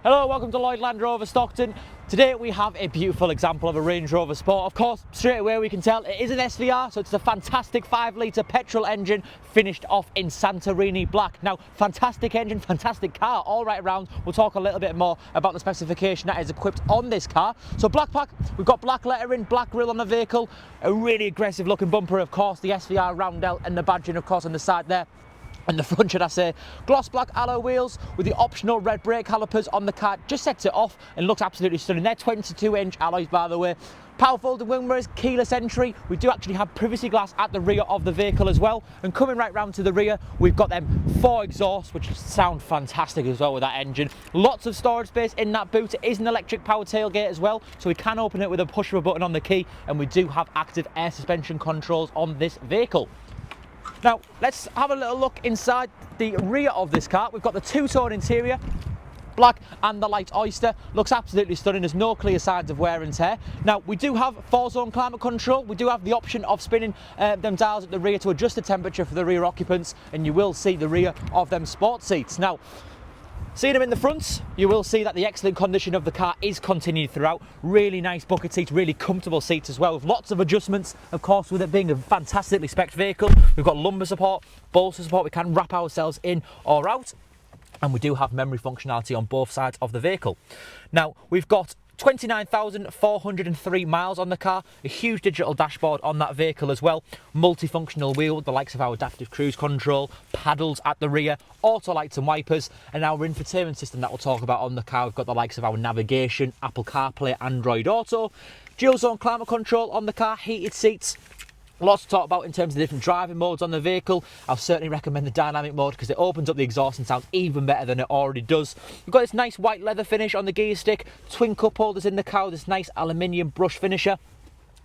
Hello, welcome to Lloyd Land Rover Stockton. Today we have a beautiful example of a Range Rover Sport. Of course, straight away we can tell it is an SVR, so it's a fantastic 5-litre petrol engine finished off in Santorini Black. Now, fantastic engine, fantastic car all right around. We'll talk a little bit more about the specification that is equipped on this car. So black pack, we've got black lettering, black grille on the vehicle, a really aggressive looking bumper, of course, the SVR roundel and the badging, of course, on the side there. And the front, should I say, gloss black alloy wheels with the optional red brake calipers on the car just sets it off and looks absolutely stunning. They're 22-inch alloys, by the way. Power folding wing mirrors, keyless entry. We do actually have privacy glass at the rear of the vehicle as well. And coming right round to the rear, we've got them 4 exhausts, which sound fantastic as well with that engine. Lots of storage space in that boot. It is an electric power tailgate as well, so we can open it with a push of a button on the key, and we do have active air suspension controls on this vehicle. Now, let's have a little look inside the rear of this car. We've got the two-tone interior, black and the light oyster. Looks absolutely stunning. There's no clear signs of wear and tear. Now, we do have 4-zone climate control. We do have the option of spinning them dials at the rear to adjust the temperature for the rear occupants, and you will see the rear of them sport seats. Now, seeing them in the front, you will see that the excellent condition of the car is continued throughout. Really nice bucket seats, really comfortable seats as well, with lots of adjustments. Of course, with it being a fantastically spec'd vehicle, we've got lumbar support, bolster support. We can wrap ourselves in or out, and we do have memory functionality on both sides of the vehicle. Now, we've got 29,403 miles on the car, a huge digital dashboard on that vehicle as well, multifunctional wheel, the likes of our adaptive cruise control, paddles at the rear, auto lights and wipers, and our infotainment system that we'll talk about on the car. We've got the likes of our navigation, Apple CarPlay, Android Auto, dual zone climate control on the car, heated seats. Lots to talk about in terms of the different driving modes on the vehicle. I'll certainly recommend the dynamic mode because it opens up the exhaust and sounds even better than it already does. We've got this nice white leather finish on the gear stick, twin cup holders in the car, this nice aluminium brush finisher.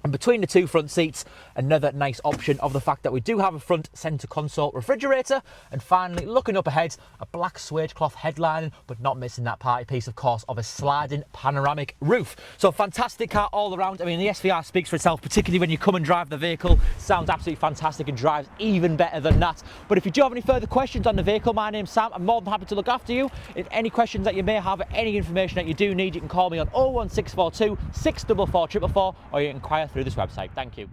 And between the two front seats, another nice option of the fact that we do have a front centre console refrigerator. And finally, looking up ahead, a black suede cloth headlining, but not missing that party piece, of course, of a sliding panoramic roof. So fantastic car all around. I mean, the SVR speaks for itself, particularly when you come and drive the vehicle. Sounds absolutely fantastic and drives even better than that. But if you do have any further questions on the vehicle, my name's Sam. I'm more than happy to look after you. If any questions that you may have, any information that you do need, you can call me on 01642 644 444, or you can inquire through this website. Thank you.